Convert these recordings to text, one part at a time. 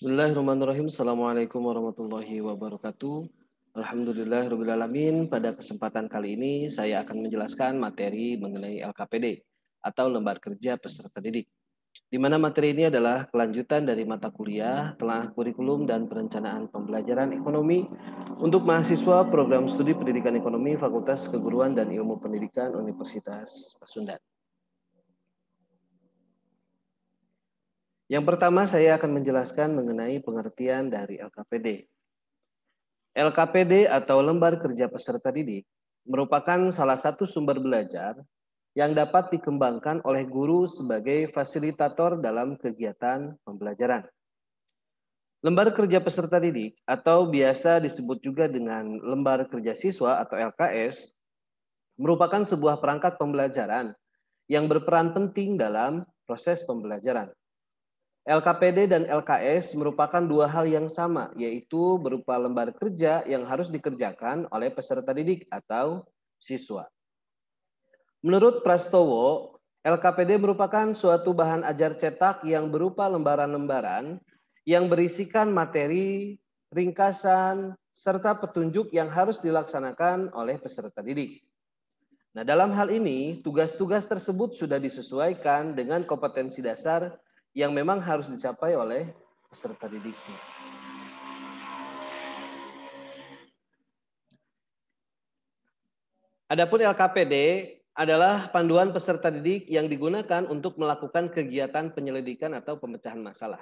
Bismillahirrahmanirrahim. Assalamualaikum warahmatullahi wabarakatuh. Alhamdulillahirrahmanirrahim. Pada kesempatan kali ini saya akan menjelaskan materi mengenai LKPD atau Lembar Kerja Peserta Didik. Di mana materi ini adalah kelanjutan dari mata kuliah, telah kurikulum dan perencanaan pembelajaran ekonomi untuk mahasiswa program studi pendidikan ekonomi Fakultas Keguruan dan Ilmu Pendidikan Universitas Pasundan. Yang pertama saya akan menjelaskan mengenai pengertian dari LKPD. LKPD atau Lembar Kerja Peserta Didik merupakan salah satu sumber belajar yang dapat dikembangkan oleh guru sebagai fasilitator dalam kegiatan pembelajaran. Lembar Kerja Peserta Didik atau biasa disebut juga dengan Lembar Kerja Siswa atau LKS merupakan sebuah perangkat pembelajaran yang berperan penting dalam proses pembelajaran. LKPD dan LKS merupakan dua hal yang sama, yaitu berupa lembar kerja yang harus dikerjakan oleh peserta didik atau siswa. Menurut Prastowo, LKPD merupakan suatu bahan ajar cetak yang berupa lembaran-lembaran yang berisikan materi, ringkasan, serta petunjuk yang harus dilaksanakan oleh peserta didik. Nah, dalam hal ini, tugas-tugas tersebut sudah disesuaikan dengan kompetensi dasar yang memang harus dicapai oleh peserta didiknya. Adapun LKPD adalah panduan peserta didik yang digunakan untuk melakukan kegiatan penyelidikan atau pemecahan masalah.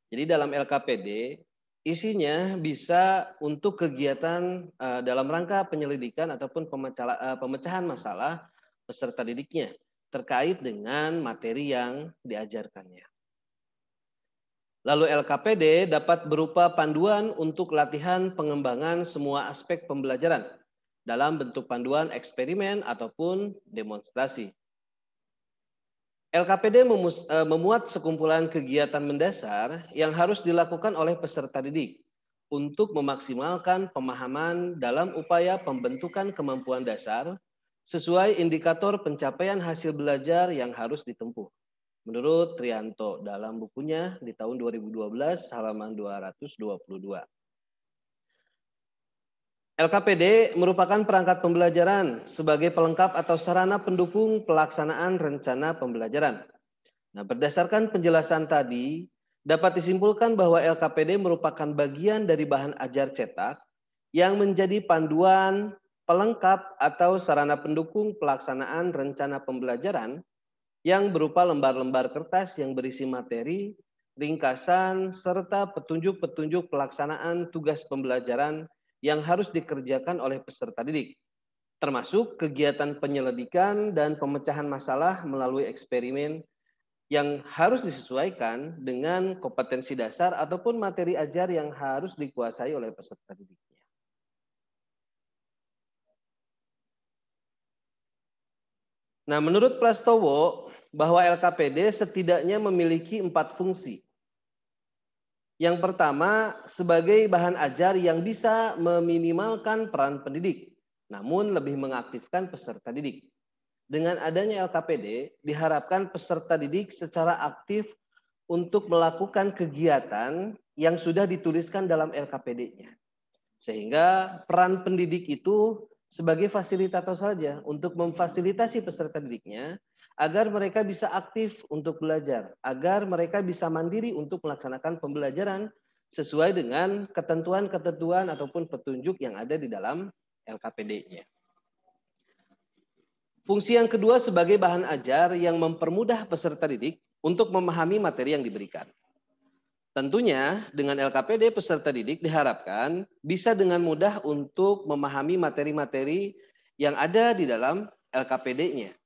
Jadi dalam LKPD isinya bisa untuk kegiatan dalam rangka penyelidikan ataupun pemecahan masalah peserta didiknya terkait dengan materi yang diajarkannya. Lalu LKPD dapat berupa panduan untuk latihan pengembangan semua aspek pembelajaran dalam bentuk panduan eksperimen ataupun demonstrasi. LKPD memuat sekumpulan kegiatan mendasar yang harus dilakukan oleh peserta didik untuk memaksimalkan pemahaman dalam upaya pembentukan kemampuan dasar sesuai indikator pencapaian hasil belajar yang harus ditempuh. Menurut Trianto dalam bukunya di tahun 2012 halaman 222. LKPD merupakan perangkat pembelajaran sebagai pelengkap atau sarana pendukung pelaksanaan rencana pembelajaran. Nah, berdasarkan penjelasan tadi, dapat disimpulkan bahwa LKPD merupakan bagian dari bahan ajar cetak yang menjadi panduan, pelengkap atau sarana pendukung pelaksanaan rencana pembelajaran yang berupa lembar-lembar kertas yang berisi materi, ringkasan, serta petunjuk-petunjuk pelaksanaan tugas pembelajaran yang harus dikerjakan oleh peserta didik, termasuk kegiatan penyelidikan dan pemecahan masalah melalui eksperimen yang harus disesuaikan dengan kompetensi dasar ataupun materi ajar yang harus dikuasai oleh peserta didiknya. Nah, menurut Prastowo, bahwa LKPD setidaknya memiliki 4 fungsi. Yang pertama, sebagai bahan ajar yang bisa meminimalkan peran pendidik, namun lebih mengaktifkan peserta didik. Dengan adanya LKPD, diharapkan peserta didik secara aktif untuk melakukan kegiatan yang sudah dituliskan dalam LKPD-nya. Sehingga peran pendidik itu sebagai fasilitator saja untuk memfasilitasi peserta didiknya agar mereka bisa aktif untuk belajar, agar mereka bisa mandiri untuk melaksanakan pembelajaran sesuai dengan ketentuan-ketentuan ataupun petunjuk yang ada di dalam LKPD-nya. Fungsi yang kedua sebagai bahan ajar yang mempermudah peserta didik untuk memahami materi yang diberikan. Tentunya dengan LKPD peserta didik diharapkan bisa dengan mudah untuk memahami materi-materi yang ada di dalam LKPD-nya.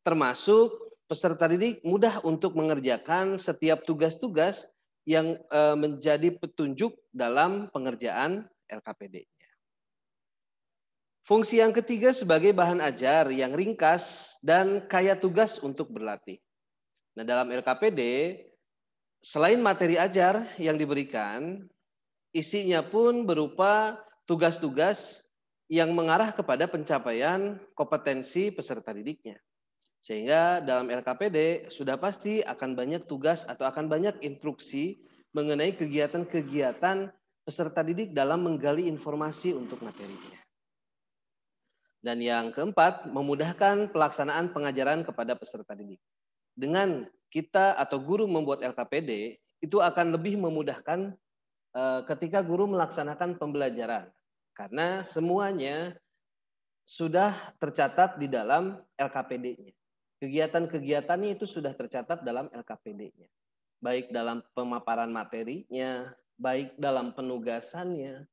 Termasuk peserta didik mudah untuk mengerjakan setiap tugas-tugas yang menjadi petunjuk dalam pengerjaan LKPD-nya. Fungsi yang ketiga sebagai bahan ajar yang ringkas dan kaya tugas untuk berlatih. Nah, dalam LKPD, selain materi ajar yang diberikan, isinya pun berupa tugas-tugas yang mengarah kepada pencapaian kompetensi peserta didiknya. Sehingga dalam LKPD sudah pasti akan banyak tugas atau akan banyak instruksi mengenai kegiatan-kegiatan peserta didik dalam menggali informasi untuk materinya. Dan yang keempat, memudahkan pelaksanaan pengajaran kepada peserta didik. Dengan kita atau guru membuat LKPD, itu akan lebih memudahkan ketika guru melaksanakan pembelajaran. Karena semuanya sudah tercatat di dalam LKPD-nya. Kegiatan-kegiatannya itu sudah tercatat dalam LKPD-nya. Baik dalam pemaparan materinya, baik dalam penugasannya,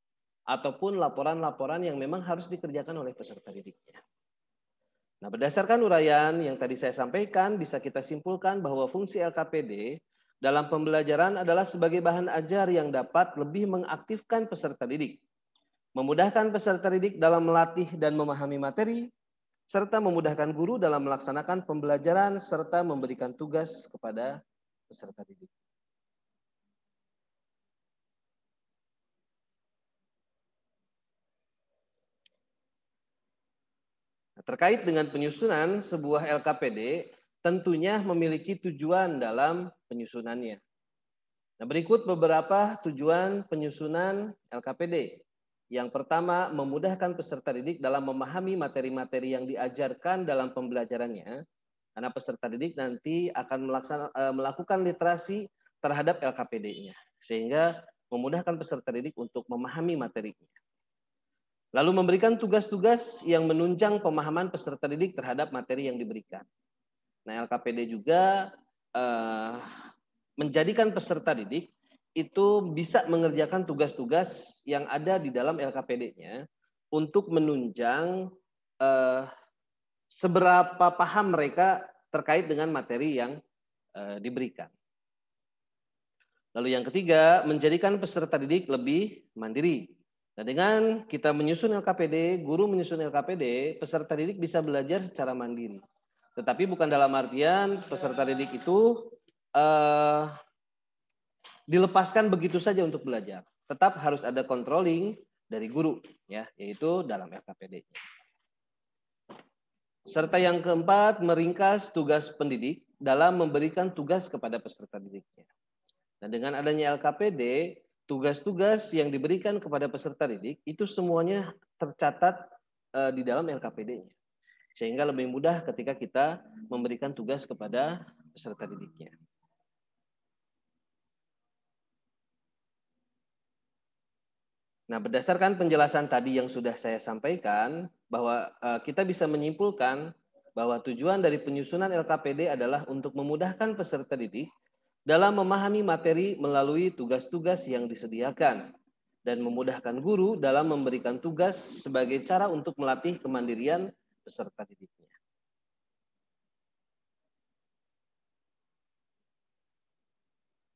ataupun laporan-laporan yang memang harus dikerjakan oleh peserta didiknya. Nah, berdasarkan uraian yang tadi saya sampaikan, bisa kita simpulkan bahwa fungsi LKPD dalam pembelajaran adalah sebagai bahan ajar yang dapat lebih mengaktifkan peserta didik, memudahkan peserta didik dalam melatih dan memahami materi, serta memudahkan guru dalam melaksanakan pembelajaran, serta memberikan tugas kepada peserta didik. Terkait dengan penyusunan sebuah LKPD, tentunya memiliki tujuan dalam penyusunannya. Nah, berikut beberapa tujuan penyusunan LKPD. Yang pertama, memudahkan peserta didik dalam memahami materi-materi yang diajarkan dalam pembelajarannya, karena peserta didik nanti akan melakukan literasi terhadap LKPD-nya, sehingga memudahkan peserta didik untuk memahami materinya. Lalu memberikan tugas-tugas yang menunjang pemahaman peserta didik terhadap materi yang diberikan. Nah, LKPD juga menjadikan peserta didik itu bisa mengerjakan tugas-tugas yang ada di dalam LKPD-nya untuk menunjang seberapa paham mereka terkait dengan materi yang diberikan. Lalu yang ketiga, menjadikan peserta didik lebih mandiri. Nah, dengan kita menyusun LKPD, guru menyusun LKPD, peserta didik bisa belajar secara mandiri. Tetapi bukan dalam artian peserta didik itu dilepaskan begitu saja untuk belajar. Tetap harus ada controlling dari guru, ya, yaitu dalam LKPD. Serta yang keempat, meringkas tugas pendidik dalam memberikan tugas kepada peserta didiknya. Nah, dengan adanya LKPD, tugas-tugas yang diberikan kepada peserta didik itu semuanya tercatat di dalam LKPD-nya. Sehingga lebih mudah ketika kita memberikan tugas kepada peserta didiknya. Nah, berdasarkan penjelasan tadi yang sudah saya sampaikan, bahwa kita bisa menyimpulkan bahwa tujuan dari penyusunan LKPD adalah untuk memudahkan peserta didik dalam memahami materi melalui tugas-tugas yang disediakan dan memudahkan guru dalam memberikan tugas sebagai cara untuk melatih kemandirian peserta didiknya.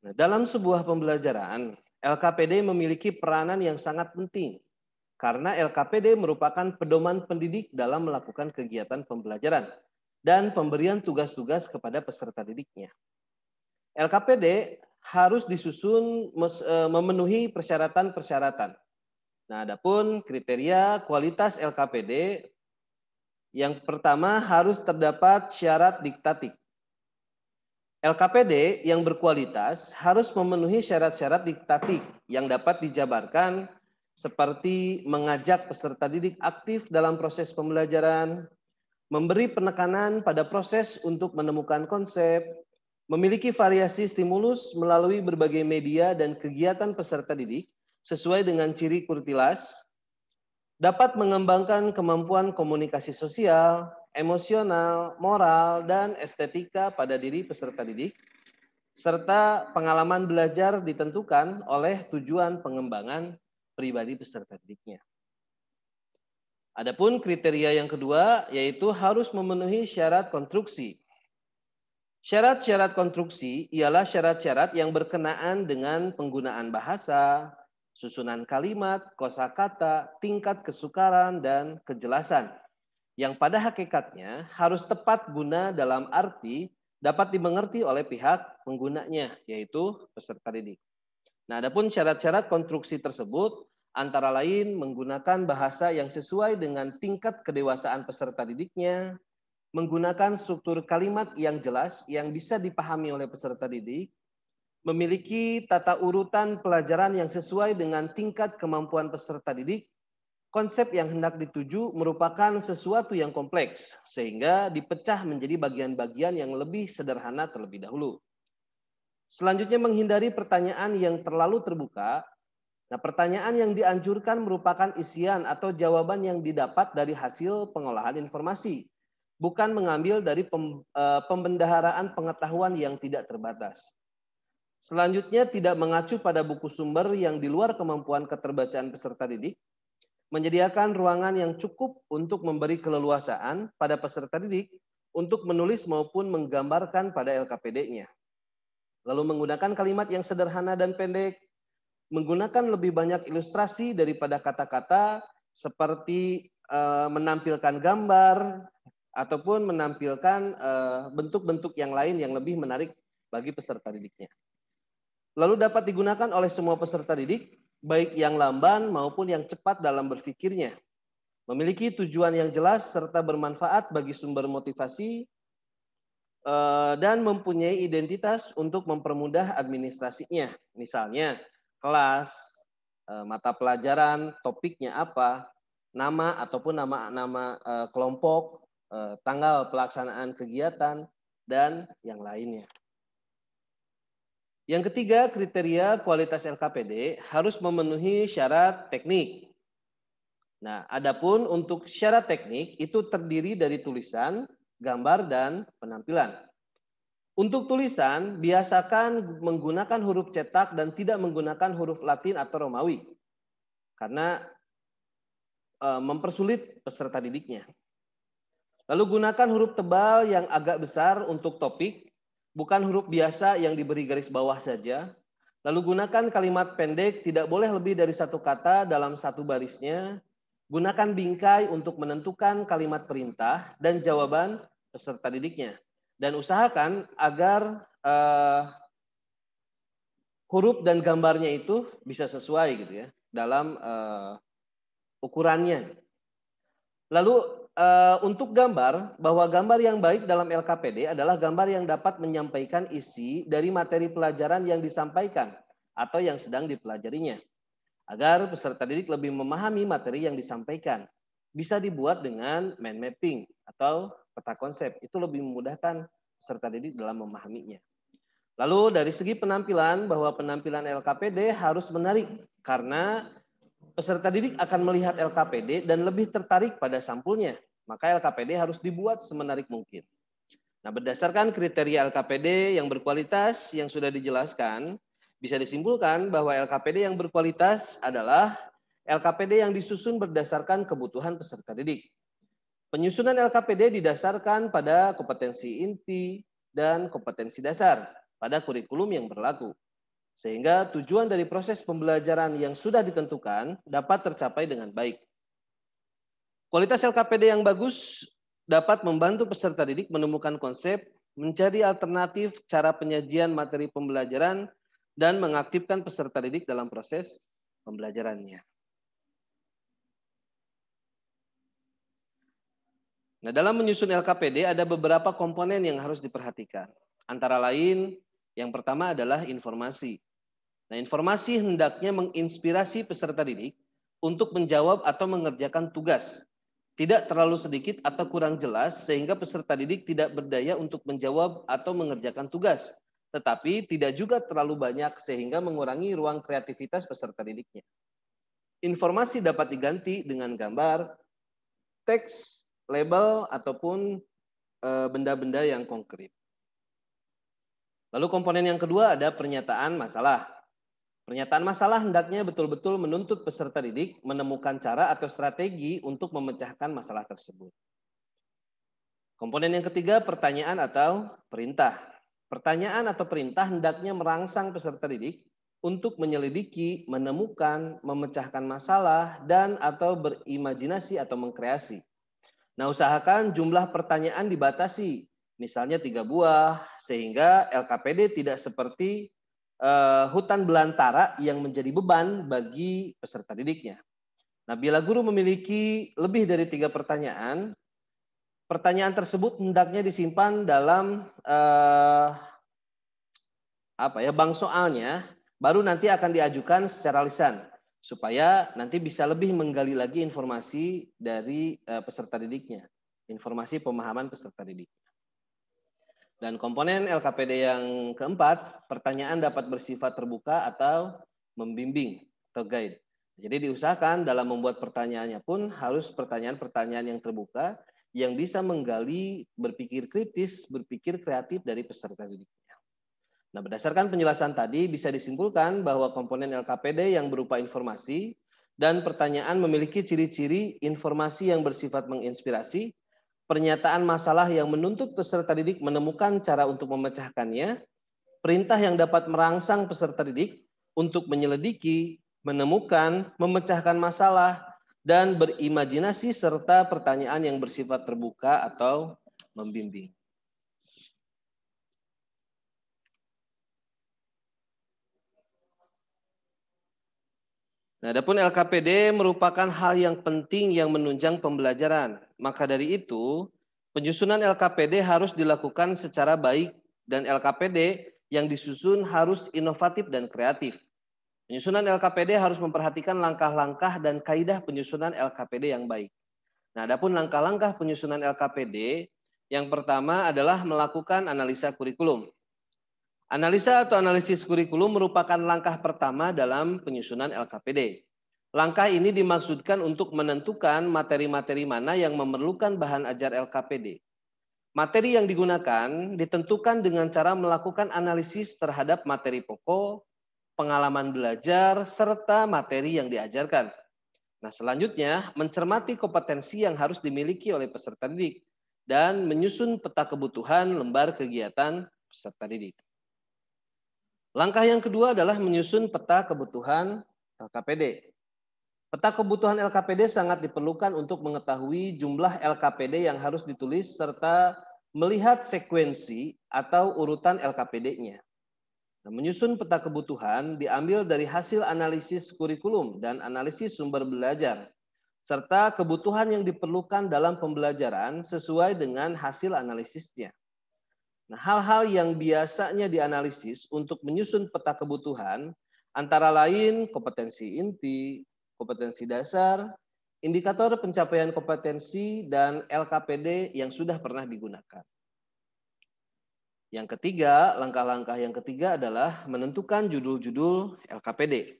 Nah, dalam sebuah pembelajaran, LKPD memiliki peranan yang sangat penting karena LKPD merupakan pedoman pendidik dalam melakukan kegiatan pembelajaran dan pemberian tugas-tugas kepada peserta didiknya. LKPD harus disusun memenuhi persyaratan-persyaratan. Nah, adapun kriteria kualitas LKPD, yang pertama harus terdapat syarat diktatik. LKPD yang berkualitas harus memenuhi syarat-syarat diktatik yang dapat dijabarkan seperti mengajak peserta didik aktif dalam proses pembelajaran, memberi penekanan pada proses untuk menemukan konsep, memiliki variasi stimulus melalui berbagai media dan kegiatan peserta didik sesuai dengan ciri kurtilas, dapat mengembangkan kemampuan komunikasi sosial, emosional, moral, dan estetika pada diri peserta didik, serta pengalaman belajar ditentukan oleh tujuan pengembangan pribadi peserta didiknya. Adapun kriteria yang kedua yaitu harus memenuhi syarat konstruksi. Syarat-syarat konstruksi ialah syarat-syarat yang berkenaan dengan penggunaan bahasa, susunan kalimat, kosakata, tingkat kesukaran, dan kejelasan, yang pada hakikatnya harus tepat guna dalam arti dapat dimengerti oleh pihak penggunanya, yaitu peserta didik. Nah, adapun syarat-syarat konstruksi tersebut antara lain menggunakan bahasa yang sesuai dengan tingkat kedewasaan peserta didiknya, menggunakan struktur kalimat yang jelas yang bisa dipahami oleh peserta didik, memiliki tata urutan pelajaran yang sesuai dengan tingkat kemampuan peserta didik. Konsep yang hendak dituju merupakan sesuatu yang kompleks, sehingga dipecah menjadi bagian-bagian yang lebih sederhana terlebih dahulu. Selanjutnya, menghindari pertanyaan yang terlalu terbuka. Nah, pertanyaan yang dianjurkan merupakan isian atau jawaban yang didapat dari hasil pengolahan informasi, bukan mengambil dari pembendaharaan pengetahuan yang tidak terbatas. Selanjutnya, tidak mengacu pada buku sumber yang di luar kemampuan keterbacaan peserta didik, menyediakan ruangan yang cukup untuk memberi keleluasaan pada peserta didik untuk menulis maupun menggambarkan pada LKPD-nya. Lalu menggunakan kalimat yang sederhana dan pendek, menggunakan lebih banyak ilustrasi daripada kata-kata, seperti menampilkan gambar ataupun menampilkan bentuk-bentuk yang lain yang lebih menarik bagi peserta didiknya. Lalu dapat digunakan oleh semua peserta didik, baik yang lamban maupun yang cepat dalam berpikirnya. Memiliki tujuan yang jelas serta bermanfaat bagi sumber motivasi dan mempunyai identitas untuk mempermudah administrasinya. Misalnya, kelas, mata pelajaran, topiknya apa, nama ataupun nama-nama kelompok, tanggal pelaksanaan kegiatan, dan yang lainnya. Yang ketiga, kriteria kualitas LKPD harus memenuhi syarat teknik. Nah, adapun untuk syarat teknik itu terdiri dari tulisan, gambar, dan penampilan. Untuk tulisan, biasakan menggunakan huruf cetak dan tidak menggunakan huruf Latin atau Romawi, karena mempersulit peserta didiknya. Lalu gunakan huruf tebal yang agak besar untuk topik, bukan huruf biasa yang diberi garis bawah saja. Lalu gunakan kalimat pendek, tidak boleh lebih dari satu kata dalam satu barisnya. Gunakan bingkai untuk menentukan kalimat perintah dan jawaban peserta didiknya. Dan usahakan agar huruf dan gambarnya itu bisa sesuai gitu ya dalam ukurannya. Lalu untuk gambar, bahwa gambar yang baik dalam LKPD adalah gambar yang dapat menyampaikan isi dari materi pelajaran yang disampaikan atau yang sedang dipelajarinya. Agar peserta didik lebih memahami materi yang disampaikan. Bisa dibuat dengan mind mapping atau peta konsep. Itu lebih memudahkan peserta didik dalam memahaminya. Lalu dari segi penampilan, bahwa penampilan LKPD harus menarik karena peserta didik akan melihat LKPD dan lebih tertarik pada sampulnya. Maka LKPD harus dibuat semenarik mungkin. Nah, berdasarkan kriteria LKPD yang berkualitas yang sudah dijelaskan, bisa disimpulkan bahwa LKPD yang berkualitas adalah LKPD yang disusun berdasarkan kebutuhan peserta didik. Penyusunan LKPD didasarkan pada kompetensi inti dan kompetensi dasar pada kurikulum yang berlaku. Sehingga tujuan dari proses pembelajaran yang sudah ditentukan dapat tercapai dengan baik. Kualitas LKPD yang bagus dapat membantu peserta didik menemukan konsep, mencari alternatif cara penyajian materi pembelajaran, dan mengaktifkan peserta didik dalam proses pembelajarannya. Nah, dalam menyusun LKPD ada beberapa komponen yang harus diperhatikan. Antara lain, yang pertama adalah informasi. Nah, informasi hendaknya menginspirasi peserta didik untuk menjawab atau mengerjakan tugas. Tidak terlalu sedikit atau kurang jelas sehingga peserta didik tidak berdaya untuk menjawab atau mengerjakan tugas. Tetapi tidak juga terlalu banyak sehingga mengurangi ruang kreativitas peserta didiknya. Informasi dapat diganti dengan gambar, teks, label, ataupun benda-benda yang konkret. Lalu komponen yang kedua ada pernyataan masalah. Pernyataan masalah hendaknya betul-betul menuntut peserta didik menemukan cara atau strategi untuk memecahkan masalah tersebut. Komponen yang ketiga, pertanyaan atau perintah. Pertanyaan atau perintah hendaknya merangsang peserta didik untuk menyelidiki, menemukan, memecahkan masalah, dan atau berimajinasi atau mengkreasi. Nah, usahakan jumlah pertanyaan dibatasi, misalnya 3 buah, sehingga LKPD tidak seperti hutan belantara yang menjadi beban bagi peserta didiknya. Nah, bila guru memiliki lebih dari 3 pertanyaan, pertanyaan tersebut hendaknya disimpan dalam bank soalnya baru nanti akan diajukan secara lisan supaya nanti bisa lebih menggali lagi informasi dari peserta didiknya, informasi pemahaman peserta didik. Dan komponen LKPD yang keempat, pertanyaan dapat bersifat terbuka atau membimbing atau guide. Jadi diusahakan dalam membuat pertanyaannya pun harus pertanyaan-pertanyaan yang terbuka yang bisa menggali, berpikir kritis, berpikir kreatif dari peserta didiknya. Nah, berdasarkan penjelasan tadi bisa disimpulkan bahwa komponen LKPD yang berupa informasi dan pertanyaan memiliki ciri-ciri informasi yang bersifat menginspirasi, pernyataan masalah yang menuntut peserta didik menemukan cara untuk memecahkannya, perintah yang dapat merangsang peserta didik untuk menyelidiki, menemukan, memecahkan masalah, dan berimajinasi serta pertanyaan yang bersifat terbuka atau membimbing. Nah, adapun LKPD merupakan hal yang penting yang menunjang pembelajaran. Maka dari itu, penyusunan LKPD harus dilakukan secara baik dan LKPD yang disusun harus inovatif dan kreatif. Penyusunan LKPD harus memperhatikan langkah-langkah dan kaidah penyusunan LKPD yang baik. Nah, adapun langkah-langkah penyusunan LKPD, yang pertama adalah melakukan analisa kurikulum. Analisa atau analisis kurikulum merupakan langkah pertama dalam penyusunan LKPD. Langkah ini dimaksudkan untuk menentukan materi-materi mana yang memerlukan bahan ajar LKPD. Materi yang digunakan ditentukan dengan cara melakukan analisis terhadap materi pokok, pengalaman belajar, serta materi yang diajarkan. Nah, selanjutnya mencermati kompetensi yang harus dimiliki oleh peserta didik dan menyusun peta kebutuhan lembar kegiatan peserta didik. Langkah yang kedua adalah menyusun peta kebutuhan LKPD. Peta kebutuhan LKPD sangat diperlukan untuk mengetahui jumlah LKPD yang harus ditulis serta melihat sekuensi atau urutan LKPD-nya. Nah, menyusun peta kebutuhan diambil dari hasil analisis kurikulum dan analisis sumber belajar, serta kebutuhan yang diperlukan dalam pembelajaran sesuai dengan hasil analisisnya. Nah, hal-hal yang biasanya dianalisis untuk menyusun peta kebutuhan antara lain kompetensi inti, kompetensi dasar, indikator pencapaian kompetensi, dan LKPD yang sudah pernah digunakan. Yang ketiga, langkah-langkah yang ketiga adalah menentukan judul-judul LKPD.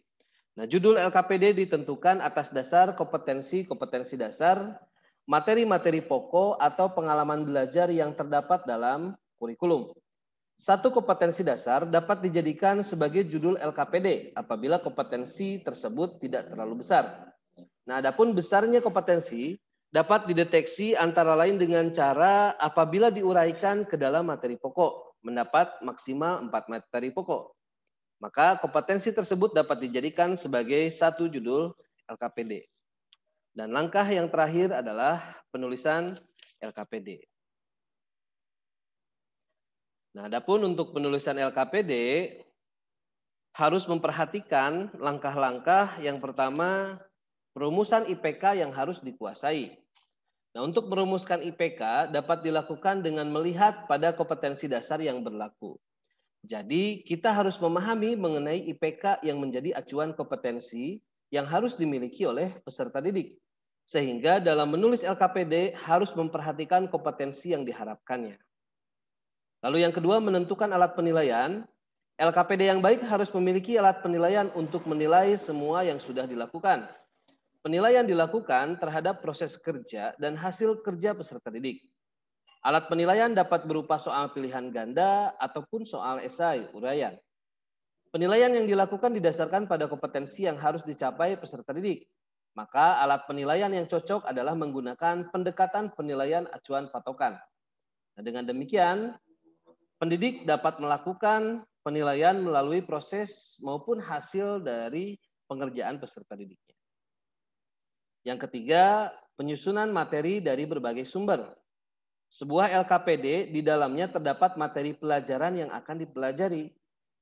Nah, judul LKPD ditentukan atas dasar kompetensi-kompetensi dasar, materi-materi pokok, atau pengalaman belajar yang terdapat dalam kurikulum. Satu kompetensi dasar dapat dijadikan sebagai judul LKPD apabila kompetensi tersebut tidak terlalu besar. Nah, adapun besarnya kompetensi dapat dideteksi antara lain dengan cara apabila diuraikan ke dalam materi pokok, mendapat maksimal 4 materi pokok. Maka kompetensi tersebut dapat dijadikan sebagai satu judul LKPD. Dan langkah yang terakhir adalah penulisan LKPD. Nah, adapun untuk penulisan LKPD harus memperhatikan langkah-langkah. Yang pertama, perumusan IPK yang harus dikuasai. Nah, untuk merumuskan IPK dapat dilakukan dengan melihat pada kompetensi dasar yang berlaku. Jadi, kita harus memahami mengenai IPK yang menjadi acuan kompetensi yang harus dimiliki oleh peserta didik. Sehingga dalam menulis LKPD harus memperhatikan kompetensi yang diharapkannya. Lalu yang kedua, menentukan alat penilaian. LKPD yang baik harus memiliki alat penilaian untuk menilai semua yang sudah dilakukan. Penilaian dilakukan terhadap proses kerja dan hasil kerja peserta didik. Alat penilaian dapat berupa soal pilihan ganda ataupun soal esai, uraian. Penilaian yang dilakukan didasarkan pada kompetensi yang harus dicapai peserta didik. Maka alat penilaian yang cocok adalah menggunakan pendekatan penilaian acuan patokan. Nah, dengan demikian, pendidik dapat melakukan penilaian melalui proses maupun hasil dari pengerjaan peserta didiknya. Yang ketiga, penyusunan materi dari berbagai sumber. Sebuah LKPD di dalamnya terdapat materi pelajaran yang akan dipelajari.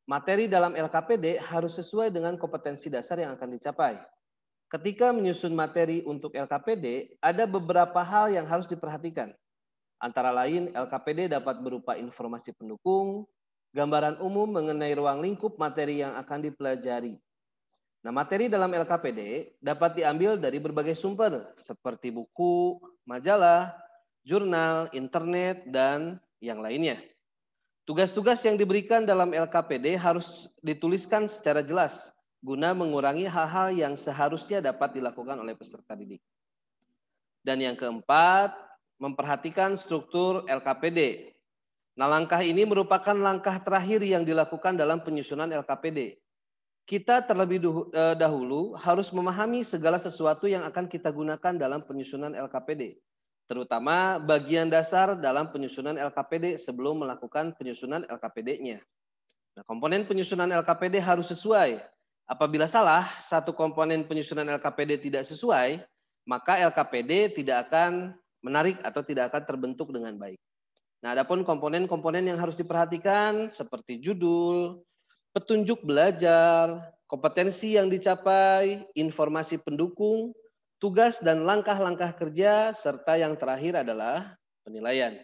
Materi dalam LKPD harus sesuai dengan kompetensi dasar yang akan dicapai. Ketika menyusun materi untuk LKPD, ada beberapa hal yang harus diperhatikan. Antara lain, LKPD dapat berupa informasi pendukung, gambaran umum mengenai ruang lingkup materi yang akan dipelajari. Nah, materi dalam LKPD dapat diambil dari berbagai sumber seperti buku, majalah, jurnal, internet, dan yang lainnya. Tugas-tugas yang diberikan dalam LKPD harus dituliskan secara jelas guna mengurangi hal-hal yang seharusnya dapat dilakukan oleh peserta didik. Dan yang keempat, memperhatikan struktur LKPD. Nah, langkah ini merupakan langkah terakhir yang dilakukan dalam penyusunan LKPD. Kita terlebih dahulu harus memahami segala sesuatu yang akan kita gunakan dalam penyusunan LKPD, terutama bagian dasar dalam penyusunan LKPD sebelum melakukan penyusunan LKPD-nya. Nah, komponen penyusunan LKPD harus sesuai. Apabila salah, satu komponen penyusunan LKPD tidak sesuai, maka LKPD tidak akan menarik atau tidak akan terbentuk dengan baik. Nah, adapun komponen-komponen yang harus diperhatikan seperti judul, petunjuk belajar, kompetensi yang dicapai, informasi pendukung, tugas dan langkah-langkah kerja, serta yang terakhir adalah penilaian.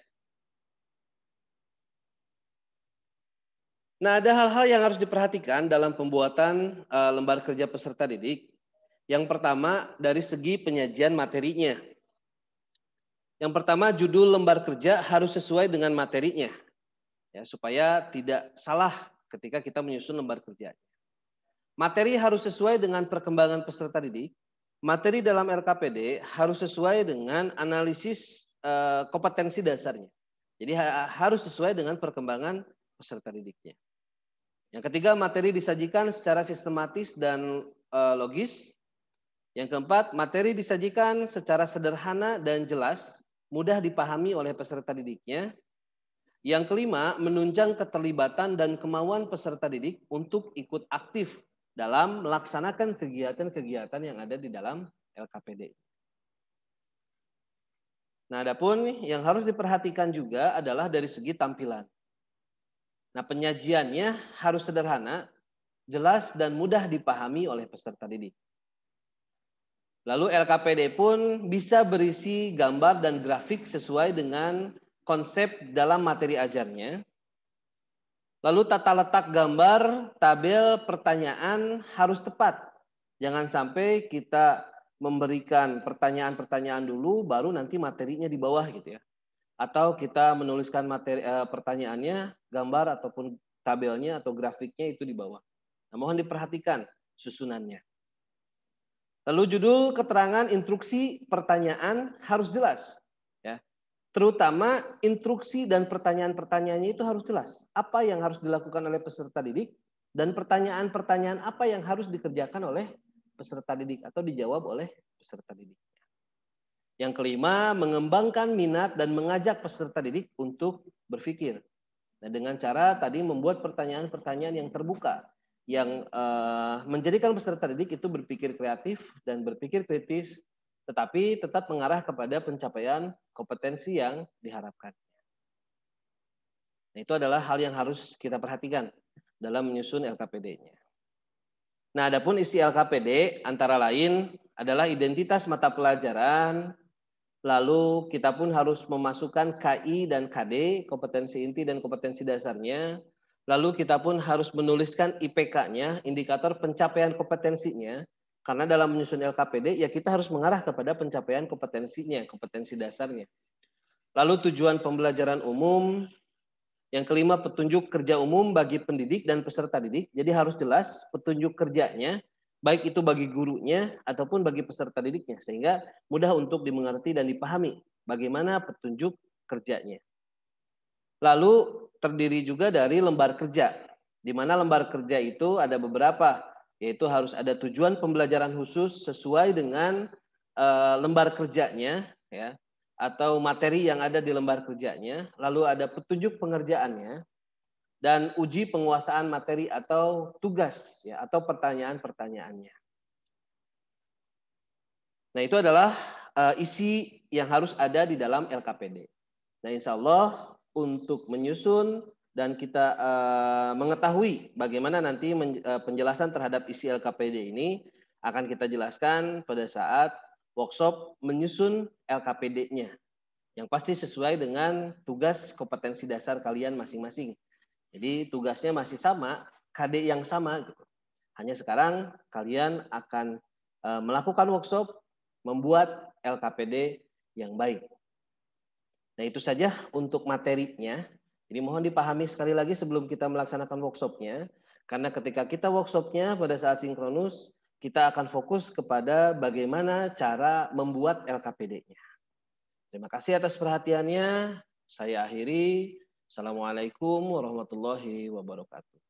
Nah, ada hal-hal yang harus diperhatikan dalam pembuatan lembar kerja peserta didik. Yang pertama, dari segi penyajian materinya. Yang pertama, judul lembar kerja harus sesuai dengan materinya, ya, supaya tidak salah ketika kita menyusun lembar kerja. Materi harus sesuai dengan perkembangan peserta didik. Materi dalam LKPD harus sesuai dengan analisis kompetensi dasarnya. Jadi harus sesuai dengan perkembangan peserta didiknya. Yang ketiga, materi disajikan secara sistematis dan logis. Yang keempat, materi disajikan secara sederhana dan jelas, mudah dipahami oleh peserta didiknya. Yang kelima, menunjang keterlibatan dan kemauan peserta didik untuk ikut aktif dalam melaksanakan kegiatan-kegiatan yang ada di dalam LKPD. Nah, adapun yang harus diperhatikan juga adalah dari segi tampilan. Nah, penyajiannya harus sederhana, jelas, dan mudah dipahami oleh peserta didik. Lalu LKPD pun bisa berisi gambar dan grafik sesuai dengan konsep dalam materi ajarnya. Lalu tata letak gambar, tabel, pertanyaan harus tepat. Jangan sampai kita memberikan pertanyaan-pertanyaan dulu, baru nanti materinya di bawah gitu ya. Atau kita menuliskan materi pertanyaannya, gambar ataupun tabelnya atau grafiknya itu di bawah. Nah, mohon diperhatikan susunannya. Lalu judul, keterangan, instruksi, pertanyaan harus jelas. Ya. Terutama instruksi dan pertanyaan-pertanyaannya itu harus jelas. Apa yang harus dilakukan oleh peserta didik dan pertanyaan-pertanyaan apa yang harus dikerjakan oleh peserta didik atau dijawab oleh peserta didik. Yang kelima, mengembangkan minat dan mengajak peserta didik untuk berpikir. Nah, dengan cara tadi membuat pertanyaan-pertanyaan yang terbuka, yang menjadikan peserta didik itu berpikir kreatif dan berpikir kritis, tetapi tetap mengarah kepada pencapaian kompetensi yang diharapkan. Nah, itu adalah hal yang harus kita perhatikan dalam menyusun LKPD-nya. Nah, adapun isi LKPD antara lain adalah identitas mata pelajaran, lalu kita pun harus memasukkan KI dan KD, kompetensi inti dan kompetensi dasarnya. Lalu kita pun harus menuliskan IPK-nya, indikator pencapaian kompetensinya. Karena dalam menyusun LKPD, ya kita harus mengarah kepada pencapaian kompetensinya, kompetensi dasarnya. Lalu tujuan pembelajaran umum. Yang kelima, petunjuk kerja umum bagi pendidik dan peserta didik. Jadi harus jelas petunjuk kerjanya, baik itu bagi gurunya ataupun bagi peserta didiknya, sehingga mudah untuk dimengerti dan dipahami bagaimana petunjuk kerjanya. Lalu terdiri juga dari lembar kerja, di mana lembar kerja itu ada beberapa, yaitu harus ada tujuan pembelajaran khusus sesuai dengan lembar kerjanya, ya, atau materi yang ada di lembar kerjanya. Lalu ada petunjuk pengerjaannya dan uji penguasaan materi atau tugas, ya, atau pertanyaan-pertanyaannya. Nah, itu adalah isi yang harus ada di dalam LKPD. Nah, insya Allah untuk menyusun dan kita mengetahui bagaimana nanti penjelasan terhadap isi LKPD ini akan kita jelaskan pada saat workshop menyusun LKPD-nya. Yang pasti sesuai dengan tugas kompetensi dasar kalian masing-masing. Jadi tugasnya masih sama, KD yang sama gitu. Hanya sekarang kalian akan melakukan workshop membuat LKPD yang baik. Nah, itu saja untuk materinya. Jadi mohon dipahami sekali lagi sebelum kita melaksanakan workshopnya, karena ketika kita workshopnya pada saat sinkronus, kita akan fokus kepada bagaimana cara membuat LKPD-nya. Terima kasih atas perhatiannya. Saya akhiri. Assalamualaikum warahmatullahi wabarakatuh.